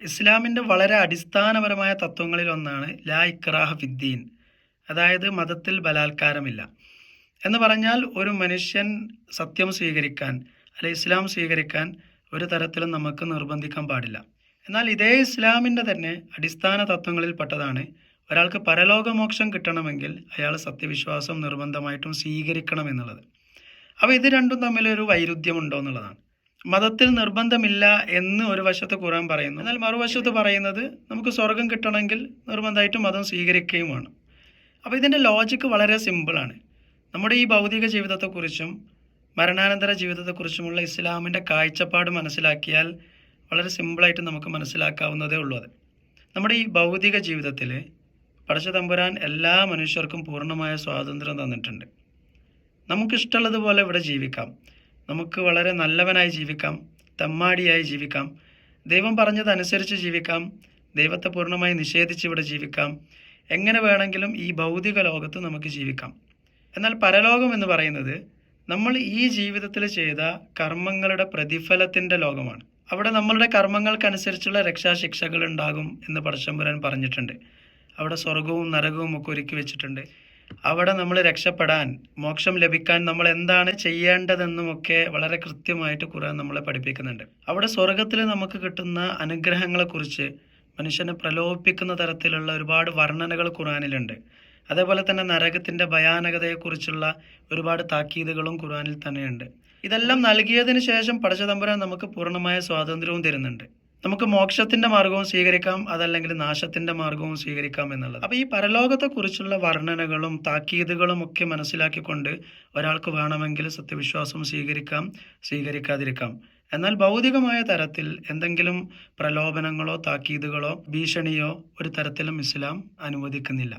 ഇസ്ലാമിൻ്റെ വളരെ അടിസ്ഥാനപരമായ തത്വങ്ങളിൽ ഒന്നാണ് ലാ ഇക്രാഹ ഫിദ്ദീൻ, അതായത് മതത്തിൽ ബലാത്കാരമില്ല എന്ന് പറഞ്ഞാൽ ഒരു മനുഷ്യൻ സത്യം സ്വീകരിക്കാൻ അല്ലെ ഇസ്ലാം സ്വീകരിക്കാൻ ഒരു തരത്തിലും നമുക്ക് നിർബന്ധിക്കാൻ പാടില്ല. എന്നാൽ ഇതേ ഇസ്ലാമിൻ്റെ തന്നെ അടിസ്ഥാന തത്വങ്ങളിൽ പെട്ടതാണ് ഒരാൾക്ക് പരലോകമോക്ഷം കിട്ടണമെങ്കിൽ അയാൾ സത്യവിശ്വാസം നിർബന്ധമായിട്ടും സ്വീകരിക്കണം എന്നുള്ളത്. അപ്പോൾ ഇത് രണ്ടും തമ്മിലൊരു വൈരുദ്ധ്യമുണ്ടോ എന്നുള്ളതാണ്. മതത്തിൽ നിർബന്ധമില്ല എന്ന് ഒരു വശത്ത് ഖുർആൻ പറയുന്നു, എന്നാൽ മറുവശത്ത് പറയുന്നത് നമുക്ക് സ്വർഗം കിട്ടണമെങ്കിൽ നിർബന്ധമായിട്ടും മതം സ്വീകരിക്കുകയും വേണം. അപ്പോൾ ഇതിൻ്റെ ലോജിക്ക് വളരെ സിമ്പിളാണ്. നമ്മുടെ ഈ ഭൗതിക ജീവിതത്തെക്കുറിച്ചും മരണാനന്തര ജീവിതത്തെക്കുറിച്ചുമുള്ള ഇസ്ലാമിൻ്റെ കാഴ്ചപ്പാട് മനസ്സിലാക്കിയാൽ വളരെ സിമ്പിളായിട്ട് നമുക്ക് മനസ്സിലാക്കാവുന്നതേ ഉള്ളൂ. അത് നമ്മുടെ ഈ ഭൗതിക ജീവിതത്തിൽ പടച്ച തമ്പുരാൻ എല്ലാ മനുഷ്യർക്കും പൂർണ്ണമായ സ്വാതന്ത്ര്യം തന്നിട്ടുണ്ട്. നമുക്കിഷ്ടമുള്ളതുപോലെ ഇവിടെ ജീവിക്കാം, നമുക്ക് വളരെ നല്ലവനായി ജീവിക്കാം, തെമ്മാടിയായി ജീവിക്കാം, ദൈവം പറഞ്ഞതനുസരിച്ച് ജീവിക്കാം, ദൈവത്തെ പൂർണ്ണമായി നിഷേധിച്ച് ഇവിടെ ജീവിക്കാം, എങ്ങനെ വേണമെങ്കിലും ഈ ഭൗതിക ലോകത്ത് നമുക്ക് ജീവിക്കാം. എന്നാൽ പരലോകം എന്ന് പറയുന്നത് നമ്മൾ ഈ ജീവിതത്തിൽ ചെയ്ത കർമ്മങ്ങളുടെ പ്രതിഫലത്തിൻ്റെ ലോകമാണ്. അവിടെ നമ്മളുടെ കർമ്മങ്ങൾക്കനുസരിച്ചുള്ള രക്ഷാശിക്ഷകൾ ഉണ്ടാകും എന്ന് പടച്ചതമ്പുരാൻ പറഞ്ഞിട്ടുണ്ട്. അവിടെ സ്വർഗവും നരകവും ഒക്കെ ഒരുക്കി വെച്ചിട്ടുണ്ട്. അവിടെ നമ്മൾ രക്ഷപ്പെടാൻ, മോക്ഷം ലഭിക്കാൻ നമ്മൾ എന്താണ് ചെയ്യേണ്ടതെന്നുമൊക്കെ വളരെ കൃത്യമായിട്ട് ഖുർആൻ നമ്മളെ പഠിപ്പിക്കുന്നുണ്ട്. അവിടെ സ്വർഗത്തിൽ നമുക്ക് കിട്ടുന്ന അനുഗ്രഹങ്ങളെക്കുറിച്ച് മനുഷ്യനെ പ്രലോഭിപ്പിക്കുന്ന തരത്തിലുള്ള ഒരുപാട് വർണ്ണനകൾ ഖുർആനിലുണ്ട്. അതേപോലെ തന്നെ നരകത്തിൻ്റെ ഭയാനകതയെക്കുറിച്ചുള്ള ഒരുപാട് താക്കീതുകളും ഖുർആനിൽ തന്നെയുണ്ട്. ഇതെല്ലാം നൽകിയതിന് ശേഷം പടച്ച തമ്പുരാൻ നമുക്ക് പൂർണ്ണമായ സ്വാതന്ത്ര്യവും തരുന്നുണ്ട്. നമുക്ക് മോക്ഷത്തിന്റെ മാർഗവും സ്വീകരിക്കാം, അതല്ലെങ്കിൽ നാശത്തിന്റെ മാർഗവും സ്വീകരിക്കാം എന്നുള്ളത്. അപ്പോൾ ഈ പരലോകത്തെക്കുറിച്ചുള്ള വർണ്ണനകളും താക്കീതുകളും ഒക്കെ മനസ്സിലാക്കിക്കൊണ്ട് ഒരാൾക്ക് വേണമെങ്കിൽ സത്യവിശ്വാസം സ്വീകരിക്കാം, സ്വീകരിക്കാതിരിക്കാം. എന്നാൽ ഭൗതികമായ തരത്തിൽ എന്തെങ്കിലും പ്രലോഭനങ്ങളോ താക്കീതുകളോ ഭീഷണിയോ ഒരു തരത്തിലും ഇസ്ലാം അനുവദിക്കുന്നില്ല.